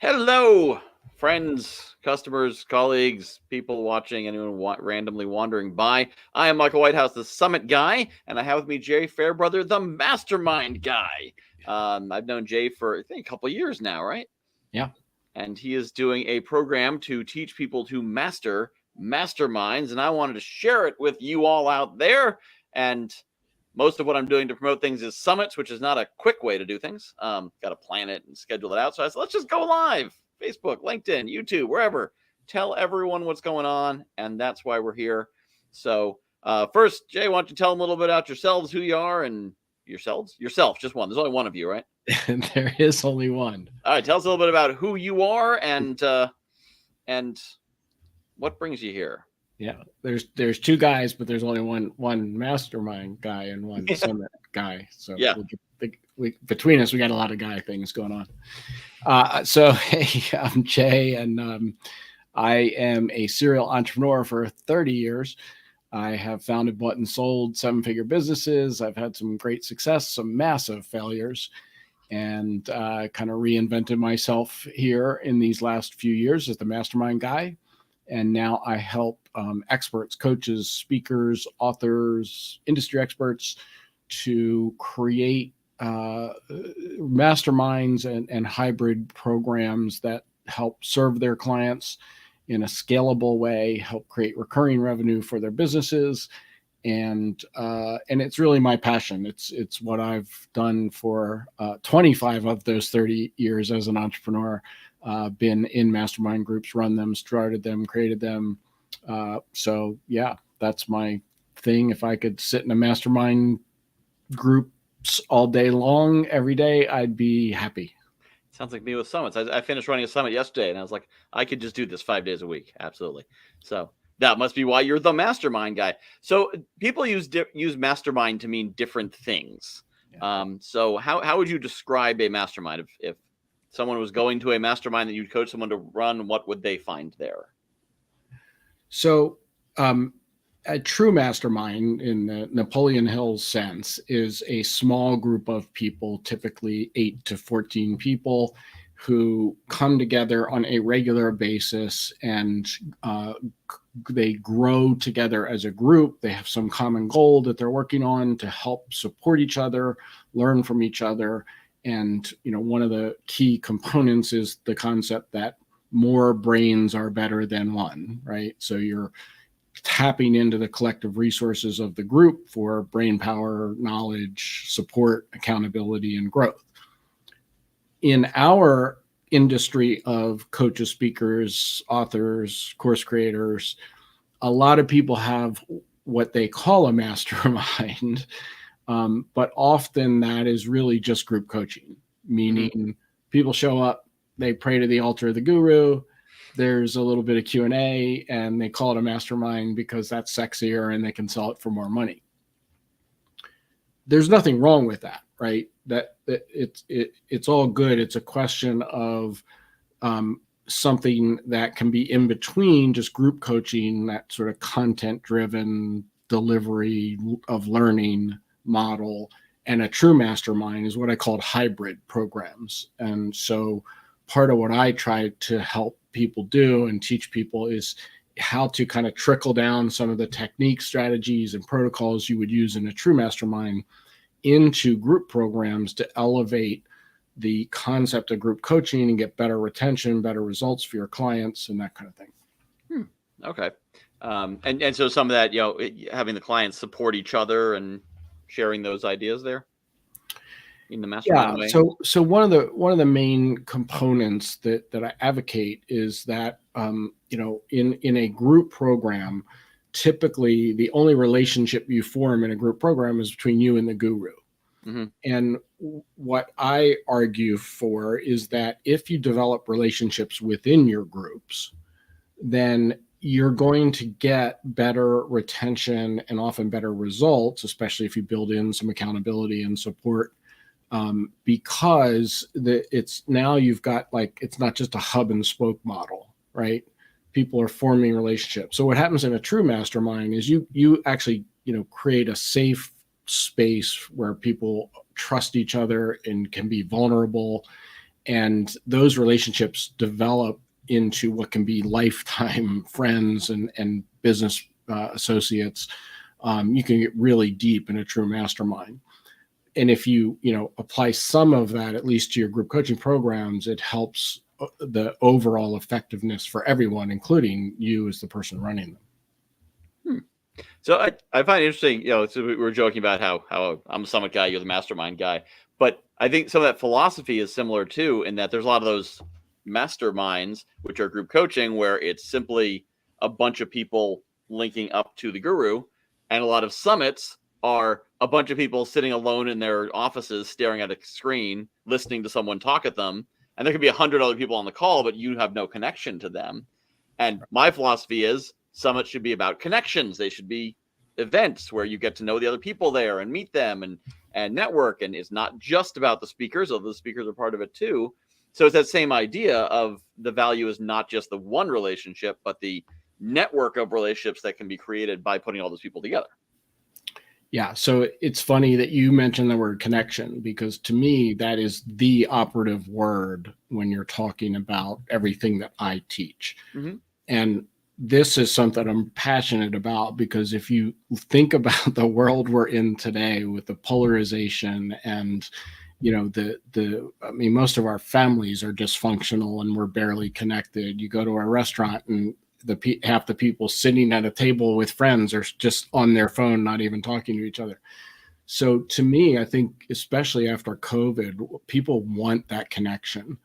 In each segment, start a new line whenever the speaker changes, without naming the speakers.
Hello, friends, customers, colleagues, people watching, anyone randomly wandering by. I am Michael Whitehouse, the Summit Guy, and I have with me Jay Fairbrother, the Mastermind Guy. I've known Jay for, I think, a couple of years now, right?
Yeah.
And he is doing a program to teach people to master masterminds, and I wanted to share it with you all out there. And most of what I'm doing to promote things is summits, which is not a quick way to do things. Got to plan it and schedule it out. So I said, let's just go live. Facebook, LinkedIn, YouTube, wherever. Tell everyone what's going on, and that's why we're here. So first, Jay, why don't you tell them a little bit about yourselves, who you are, and yourself, just one. There's only one of you, right?
There is only one.
All right, tell us a little bit about who you are and what brings you here.
Yeah, there's two guys, but there's only one mastermind guy and one summit guy. So
yeah,
between us, we got a lot of guy things going on. Hey, I'm Jay, and I am a serial entrepreneur for 30 years. I have founded, bought, and sold seven-figure businesses. I've had some great success, some massive failures, and kind of reinvented myself here in these last few years as the mastermind guy. And now I help experts, coaches, speakers, authors, industry experts to create masterminds and hybrid programs that help serve their clients in a scalable way, help create recurring revenue for their businesses. And it's really my passion. It's what I've done for 25 of those 30 years as an entrepreneur. Been in mastermind groups, run them, started them, created them. So yeah, that's my thing. If I could sit in a mastermind groups all day long, every day, I'd be happy.
Sounds like me with summits. I finished running a summit yesterday, and I was like, I could just do this 5 days a week. Absolutely. So that must be why you're the mastermind guy. So people use mastermind to mean different things. Yeah. So how would you describe a mastermind? If someone was going to a mastermind that you'd coach someone to run, what would they find there?
So a true mastermind in the Napoleon Hill sense is a small group of people, typically 8 to 14 people, who come together on a regular basis and they grow together as a group. They have some common goal that they're working on to help support each other, learn from each other. And, one of the key components is the concept that more brains are better than one, right? So you're tapping into the collective resources of the group for brain power, knowledge, support, accountability, and growth. In our industry of coaches, speakers, authors, course creators, a lot of people have what they call a mastermind. But often that is really just group coaching, meaning people show up, they pray to the altar of the guru, there's a little bit of Q&A, and they call it a mastermind because that's sexier and they can sell it for more money. There's nothing wrong with that, right? That it's all good. It's a question of something that can be in between just group coaching, that sort of content-driven delivery of learning model, and a true mastermind is what I called hybrid programs. And so part of what I try to help people do and teach people is how to kind of trickle down some of the techniques, strategies, and protocols you would use in a true mastermind into group programs to elevate the concept of group coaching and get better retention, better results for your clients, and that kind of thing.
Okay. And so some of that, having the clients support each other and sharing those ideas there in the mastermind way.
So one of the main components that I advocate is that in a group program, typically the only relationship you form in a group program is between you and the guru. Mm-hmm. And what I argue for is that if you develop relationships within your groups, then you're going to get better retention and often better results, especially if you build in some accountability and support, because it's now you've got it's not just a hub and spoke model, right? People are forming relationships. So what happens in a true mastermind is you actually create a safe space where people trust each other and can be vulnerable. And those relationships develop into what can be lifetime friends and business associates. You can get really deep in a true mastermind. And if you apply some of that at least to your group coaching programs, it helps the overall effectiveness for everyone, including you as the person running them.
So I find it interesting, so we were joking about how I'm a summit guy, you're the mastermind guy, but I think some of that philosophy is similar too, in that there's a lot of those masterminds, which are group coaching, where it's simply a bunch of people linking up to the guru, and a lot of summits are a bunch of people sitting alone in their offices, staring at a screen, listening to someone talk at them, and there could be 100 other people on the call, but you have no connection to them. And my philosophy is summits should be about connections. They should be events where you get to know the other people there and meet them and network. And it's not just about the speakers, although the speakers are part of it too. So it's that same idea of the value is not just the one relationship, but the network of relationships that can be created by putting all those people together.
Yeah. So it's funny that you mentioned the word connection, because to me, that is the operative word when you're talking about everything that I teach. Mm-hmm. And this is something I'm passionate about, because if you think about the world we're in today with the polarization and, most of our families are dysfunctional and we're barely connected. You go to a restaurant and half the people sitting at a table with friends are just on their phone, not even talking to each other. So to me, I think, especially after COVID, people want that connection.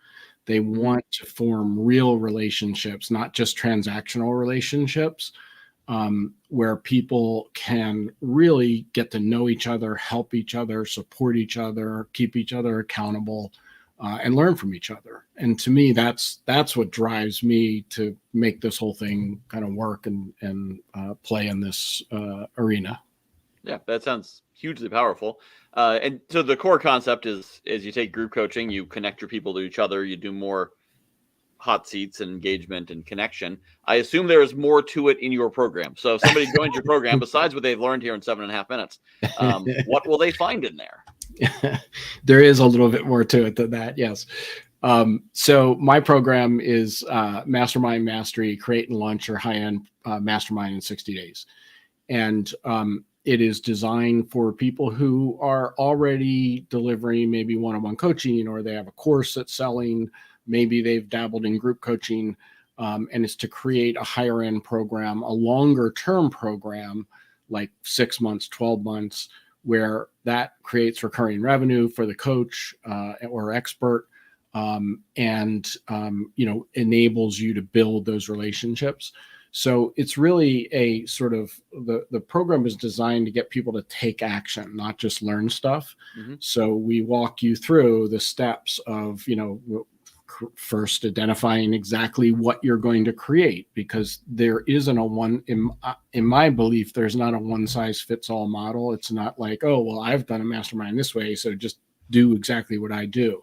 They want to form real relationships, not just transactional relationships, where people can really get to know each other, help each other, support each other, keep each other accountable, and learn from each other. And to me, that's what drives me to make this whole thing kind of work and play in this arena.
Yeah, that sounds hugely powerful. And so the core concept is you take group coaching, you connect your people to each other, you do more hot seats and engagement and connection. I assume there is more to it in your program. So if somebody joins your program, besides what they've learned here in 7.5 minutes, what will they find in there?
There is a little bit more to it than that. Yes. So my program is Mastermind Mastery, Create and Launch Your High-End Mastermind in 60 days. And it is designed for people who are already delivering maybe one-on-one coaching, or they have a course that's selling. Maybe they've dabbled in group coaching, and it's to create a higher end program, a longer term program, like 6 months, 12 months, where that creates recurring revenue for the coach or expert, and enables you to build those relationships. So it's really a sort of the program is designed to get people to take action, not just learn stuff. Mm-hmm. So we walk you through the steps of, first identifying exactly what you're going to create, because there isn't a one, in my belief, there's not a one size fits all model. It's not like, oh, well, I've done a mastermind this way, so just do exactly what I do.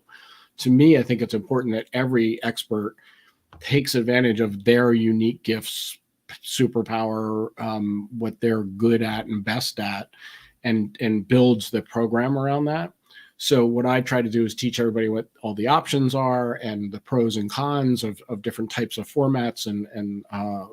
To me, I think it's important that every expert takes advantage of their unique gifts, superpower, what they're good at and best at, and builds the program around that. So what I try to do is teach everybody what all the options are and the pros and cons of different types of formats and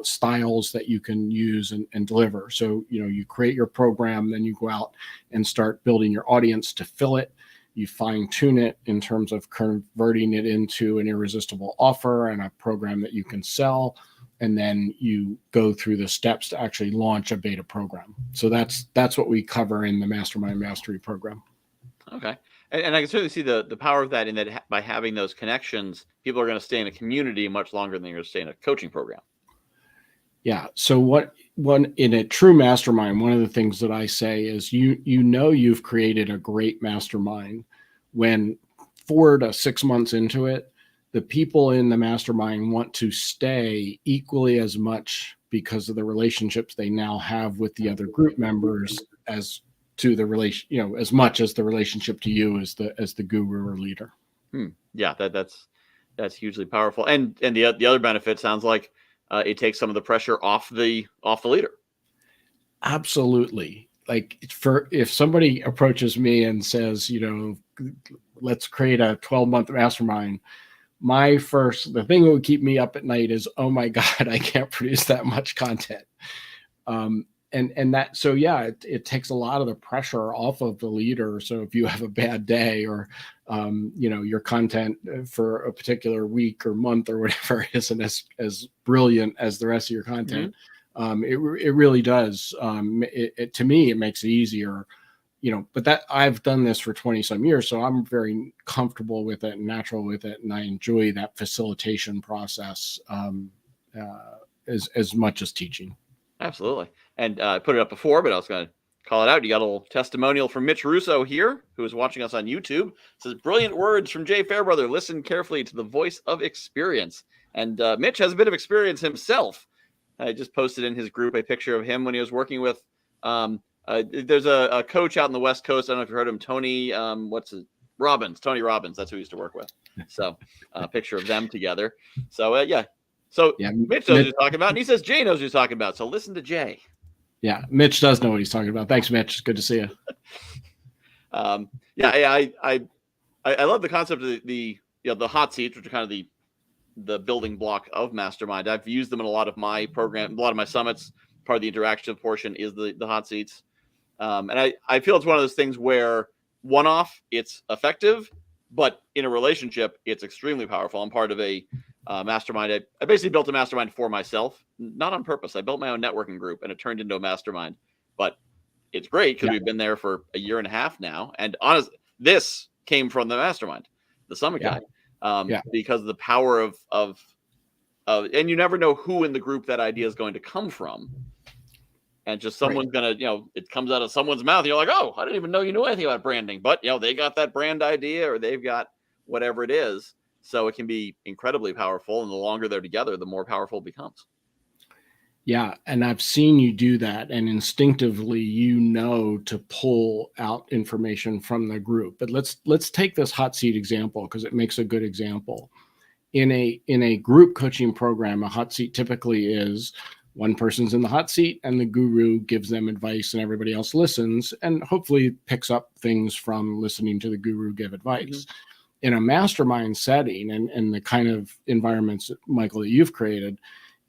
styles that you can use and deliver. So, you create your program, then you go out and start building your audience to fill it. You fine tune it in terms of converting it into an irresistible offer and a program that you can sell. And then you go through the steps to actually launch a beta program. So that's what we cover in the Mastermind Mastery program.
Okay. And I can certainly see the power of that, in that by having those connections, people are going to stay in a community much longer than they're going to stay in a coaching program.
Yeah. So in a true mastermind, one of the things that I say is you've created a great mastermind when 4 to 6 months into it, the people in the mastermind want to stay equally as much because of the relationships they now have with the other group members as to the relation, as much as the relationship to you as the guru or leader.
Yeah, that's hugely powerful. And the other benefit sounds like it takes some of the pressure off the leader.
Absolutely. Like if somebody approaches me and says, let's create a 12-month mastermind. The thing that would keep me up at night is, oh my God, I can't produce that much content. It takes a lot of the pressure off of the leader. So if you have a bad day, or your content for a particular week or month or whatever isn't as brilliant as the rest of your content, it really does. To me, it makes it easier. But that I've done this for 20 some years, so I'm very comfortable with it and natural with it, and I enjoy that facilitation process as much as teaching.
Absolutely. And I put it up before, but I was going to call it out. You got a little testimonial from Mitch Russo here, who is watching us on YouTube. It says, brilliant words from Jay Fairbrother. Listen carefully to the voice of experience. And Mitch has a bit of experience himself. I just posted in his group a picture of him when he was working with, there's a coach out in the West Coast. I don't know if you heard him, Tony, Tony Robbins. That's who he used to work with. So a picture of them together. So, yeah. So Mitch knows what he's talking about, and he says Jay knows what he's talking about. So listen to Jay.
Yeah, Mitch does know what he's talking about. Thanks, Mitch. Good to see you.
I love the concept of the hot seats, which are kind of the building block of Mastermind. I've used them in a lot of my program, a lot of my summits. Part of the interactive portion is the hot seats, and I feel it's one of those things where one-off it's effective, but in a relationship it's extremely powerful. I'm part of a mastermind. I basically built a mastermind for myself, not on purpose. I built my own networking group, and it turned into a mastermind. But it's great because we've been there for a year and a half now. And honestly, this came from the mastermind, the summit guy, because of the power of and you never know who in the group that idea is going to come from. And just someone's gonna, it comes out of someone's mouth. And you're like, oh, I didn't even know you knew anything about branding. But they got that brand idea, or they've got whatever it is. So it can be incredibly powerful, and the longer they're together, the more powerful it becomes.
Yeah, and I've seen you do that, and instinctively, to pull out information from the group. But let's take this hot seat example because it makes a good example. In a group coaching program, a hot seat typically is one person's in the hot seat, and the guru gives them advice, and everybody else listens, and hopefully picks up things from listening to the guru give advice. Mm-hmm. In a mastermind setting and the kind of environments, Michael, that you've created,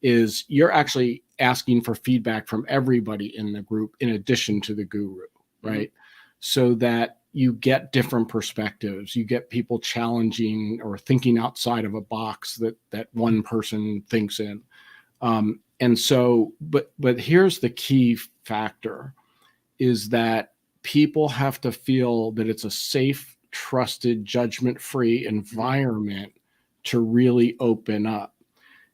is you're actually asking for feedback from everybody in the group in addition to the guru, right? Mm-hmm. So that you get different perspectives, you get people challenging or thinking outside of a box that one person thinks in. But here's the key factor, is that people have to feel that it's a safe, trusted, judgment-free environment to really open up.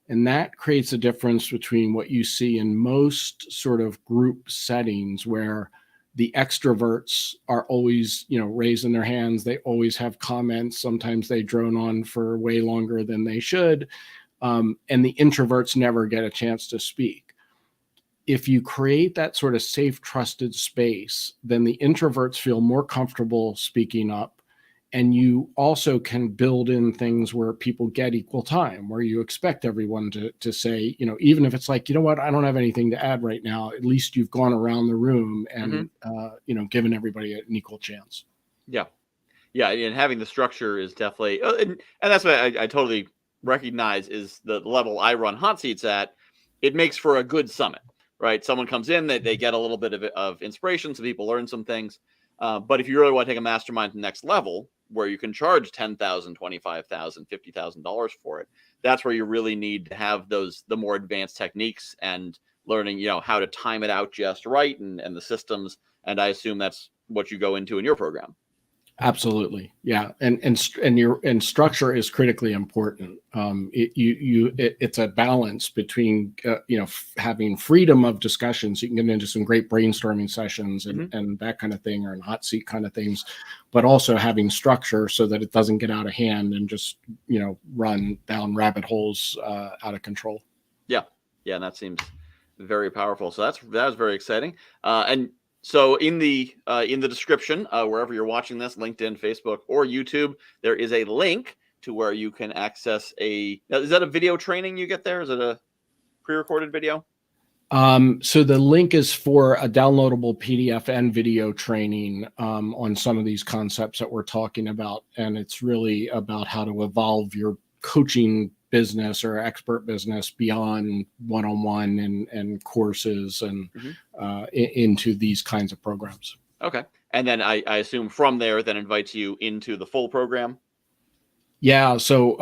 And that creates a difference between what you see in most sort of group settings where the extroverts are always, raising their hands. They always have comments. Sometimes they drone on for way longer than they should. And the introverts never get a chance to speak. If you create that sort of safe, trusted space, then the introverts feel more comfortable speaking up. And you also can build in things where people get equal time, where you expect everyone to say, even if it's like, what, I don't have anything to add right now, at least you've gone around the room and, given everybody an equal chance.
Yeah. Yeah. And having the structure is definitely, and that's what I totally recognize is the level I run hot seats at. It makes for a good summit, right? Someone comes in, they get a little bit of inspiration. So people learn some things. But if you really want to take a mastermind to the next level, where you can charge $10,000, $25,000, $50,000 for it, that's where you really need to have the more advanced techniques and learning, how to time it out just right and the systems. And I assume that's what you go into in your program.
Absolutely. Yeah. And structure is critically important. It's a balance between, having freedom of discussions. You can get into some great brainstorming sessions and that kind of thing, or in hot seat kind of things, but also having structure so that it doesn't get out of hand and just, run down rabbit holes out of control.
Yeah. Yeah. And that seems very powerful. So that was very exciting. So in the description, wherever you're watching this, LinkedIn, Facebook, or YouTube, there is a link to where you can access is that a video training you get there? Is it a pre-recorded video?
So the link is for a downloadable PDF and video training on some of these concepts that we're talking about. And it's really about how to evolve your coaching business or expert business beyond one-on-one and courses and into these kinds of programs.
Okay. And then I assume from there, then invites you into the full program.
Yeah, so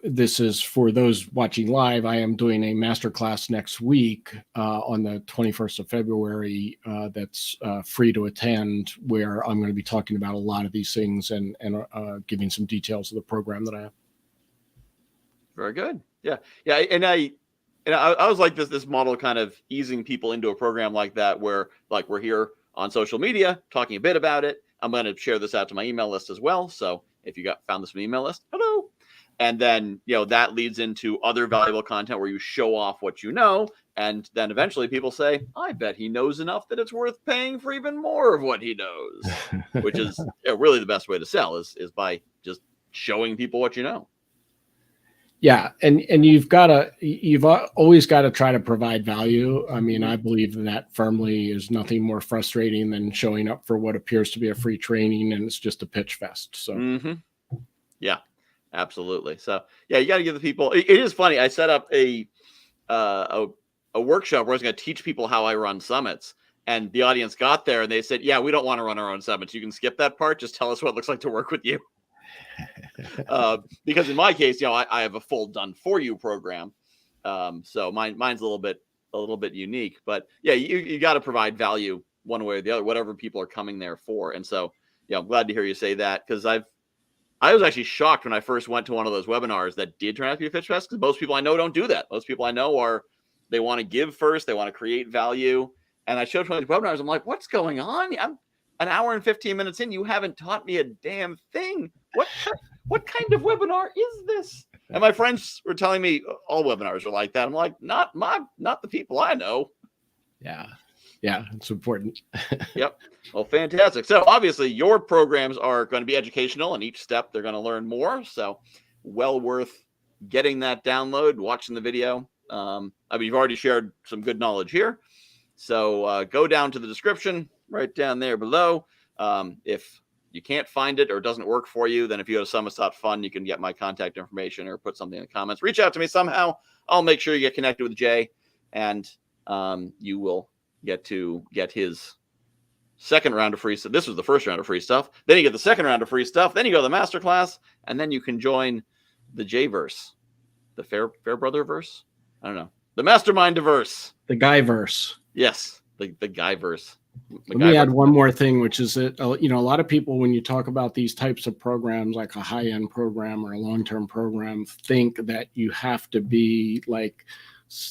this is for those watching live. I am doing a masterclass next week on the 21st of February that's free to attend, where I'm going to be talking about a lot of these things and giving some details of the program that I have.
Very good. Yeah. Yeah. And I was like this model kind of easing people into a program like that, where like we're here on social media talking a bit about it. I'm going to share this out to my email list as well. So if you found this from the email list, hello. And then, that leads into other valuable content where you show off what you know. And then eventually people say, I bet he knows enough that it's worth paying for even more of what he knows, which is really the best way to sell is by just showing people what you know.
Yeah. And you've always got to try to provide value. I mean, I believe that firmly is nothing more frustrating than showing up for what appears to be a free training and it's just a pitch fest. So,
yeah, absolutely. So yeah, you got to give the people, it is funny. I set up a workshop where I was going to teach people how I run summits, and the audience got there and they said, yeah, we don't want to run our own summits. You can skip that part. Just tell us what it looks like to work with you. Because in my case, I have a full done for you program. So mine's a little bit unique, but yeah, you got to provide value one way or the other, whatever people are coming there for. And so, I'm glad to hear you say that, because I was actually shocked when I first went to one of those webinars that did turn out to be a pitch fest, because most people I know don't do that. Most people I know they want to give first, they want to create value. And I showed up to these webinars, I'm like, what's going on? I'm an hour and 15 minutes in, you haven't taught me a damn thing. What kind of webinar is this? And my friends were telling me all webinars are like that. I'm like, not the people I know.
Yeah, it's important.
Yep. Well, fantastic. So obviously your programs are going to be educational, and each step they're going to learn more. So well worth getting that download, watching the video. You've already shared some good knowledge here. So go down to the description right down there below. If you can't find it or it doesn't work for you, then if you go to summits.fun, you can get my contact information or put something in the comments. Reach out to me somehow. I'll make sure you get connected with Jay, and you will get his second round of free stuff. This was the first round of free stuff. Then you get the second round of free stuff. Then you go to the masterclass, and then you can join the J-verse, the Fairbrother verse. I don't know. The Mastermind verse.
The guy verse.
Yes, the guy verse.
Let me add one more thing, which is that, a lot of people, when you talk about these types of programs, like a high-end program or a long-term program, think that you have to be like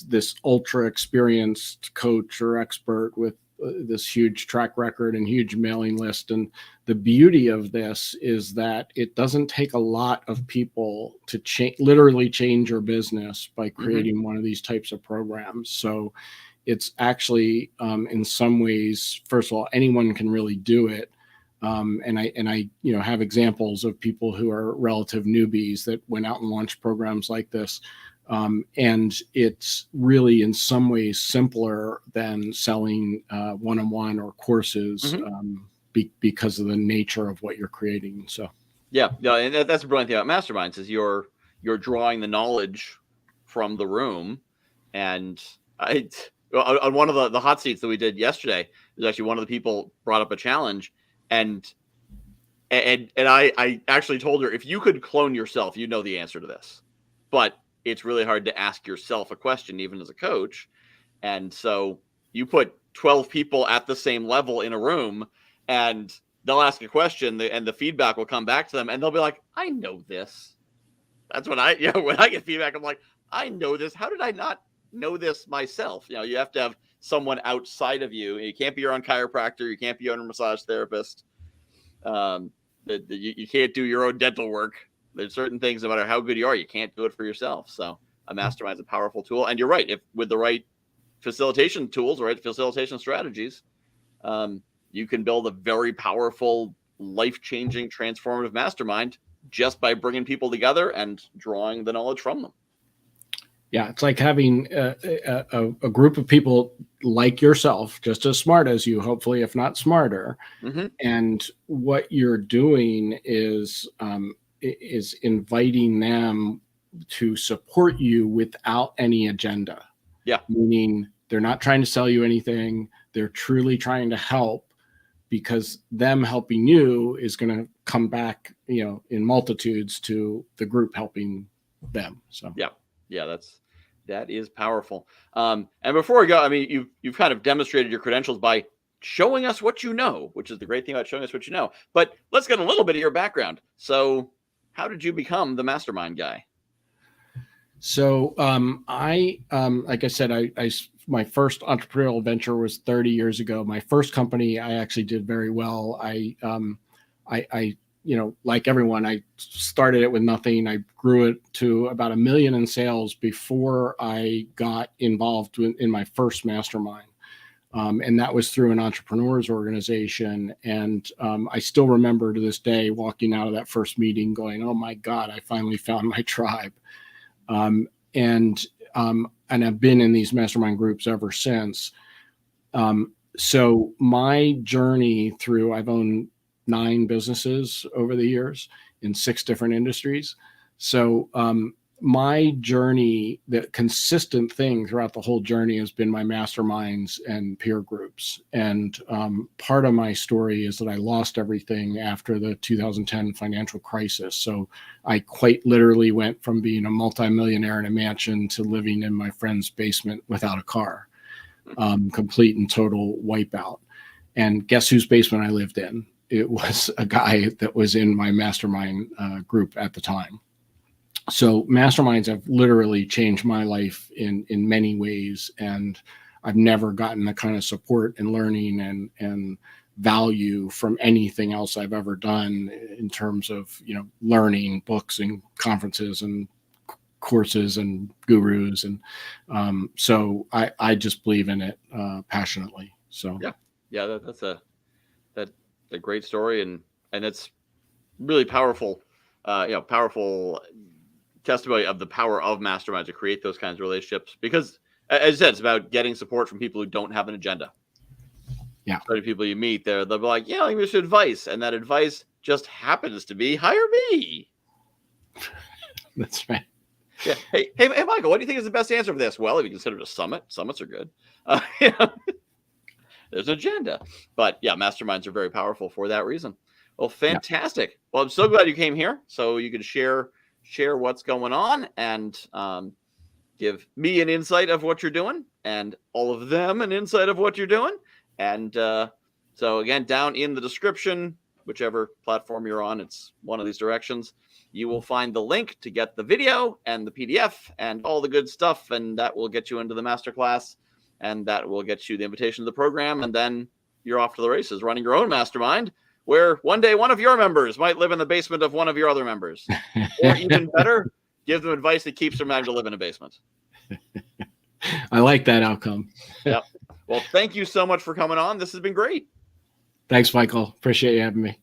this ultra experienced coach or expert with this huge track record and huge mailing list. And the beauty of this is that it doesn't take a lot of people to literally change your business by creating one of these types of programs. So it's actually, in some ways, first of all, anyone can really do it. And I have examples of people who are relative newbies that went out and launched programs like this. And it's really, in some ways, simpler than selling one-on-one or courses because of the nature of what you're creating. So, yeah,
and that's the brilliant thing about Masterminds is you're drawing the knowledge from the room. And on one of the hot seats that we did yesterday, there's actually one of the people brought up a challenge, and I actually told her, if you could clone yourself, you know the answer to this, but it's really hard to ask yourself a question, even as a coach. And so you put 12 people at the same level in a room, and they'll ask a question, and the feedback will come back to them, and they'll be like, I know this. That's when when I get feedback, I'm like, I know this. How did I not know this myself? You have to have someone outside of you. You can't be your own chiropractor. You can't be your own massage therapist. You can't do your own dental work. There's certain things, no matter how good you are, you can't do it for yourself. So a mastermind is a powerful tool. And you're right. If with the right facilitation tools, right, facilitation strategies, you can build a very powerful, life-changing, transformative mastermind just by bringing people together and drawing the knowledge from them.
Yeah, it's like having a group of people like yourself, just as smart as you, hopefully, if not smarter.
Mm-hmm.
And what you're doing is inviting them to support you without any agenda.
Yeah.
Meaning they're not trying to sell you anything. They're truly trying to help, because them helping you is going to come back, in multitudes to the group helping them. So
yeah, that is powerful. And before we go, I mean, you've kind of demonstrated your credentials by showing us what you know, which is the great thing about showing us what you know. But let's get a little bit of your background. So, how did you become the mastermind guy?
So like I said, my first entrepreneurial venture was 30 years ago. My first company, I actually did very well. I like everyone, I started it with nothing. I grew it to about $1 million in sales before I got involved in my first mastermind. And that was through an entrepreneurs organization. And I still remember to this day walking out of that first meeting going, oh my God, I finally found my tribe. And I've been in these mastermind groups ever since. So my journey through, I've owned 9 businesses over the years in 6 different industries. So my journey, the consistent thing throughout the whole journey has been my masterminds and peer groups. And part of my story is that I lost everything after the 2010 financial crisis. So I quite literally went from being a multimillionaire in a mansion to living in my friend's basement without a car, complete and total wipeout. And guess whose basement I lived in? It was a guy that was in my mastermind group at the time. So masterminds have literally changed my life in many ways, and I've never gotten the kind of support and learning and value from anything else I've ever done in terms of learning, books and conferences and courses and gurus, and so I just believe in it passionately. So
that's a great story, and it's really powerful. Powerful testimony of the power of masterminds to create those kinds of relationships, because as I said, it's about getting support from people who don't have an agenda.
Yeah.
So many people you meet there, they'll be like, yeah, give me some advice. And that advice just happens to be hire me.
That's right.
Yeah. Hey, Michael, what do you think is the best answer for this? Well, if you consider it a summit, summits are good. There's an agenda, but yeah, masterminds are very powerful for that reason. Well, fantastic. Yeah. Well, I'm so glad you came here so you could share what's going on and give me an insight of what you're doing and all of them an insight of what you're doing. And so again, down in the description, whichever platform you're on, it's one of these directions, you will find the link to get the video and the PDF and all the good stuff. And that will get you into the masterclass, and that will get you the invitation to the program. And then you're off to the races running your own mastermind, where one day one of your members might live in the basement of one of your other members. Or even better, give them advice that keeps them having to live in a basement.
I like that outcome.
Yep. Well, thank you so much for coming on. This has been great.
Thanks, Michael. Appreciate you having me.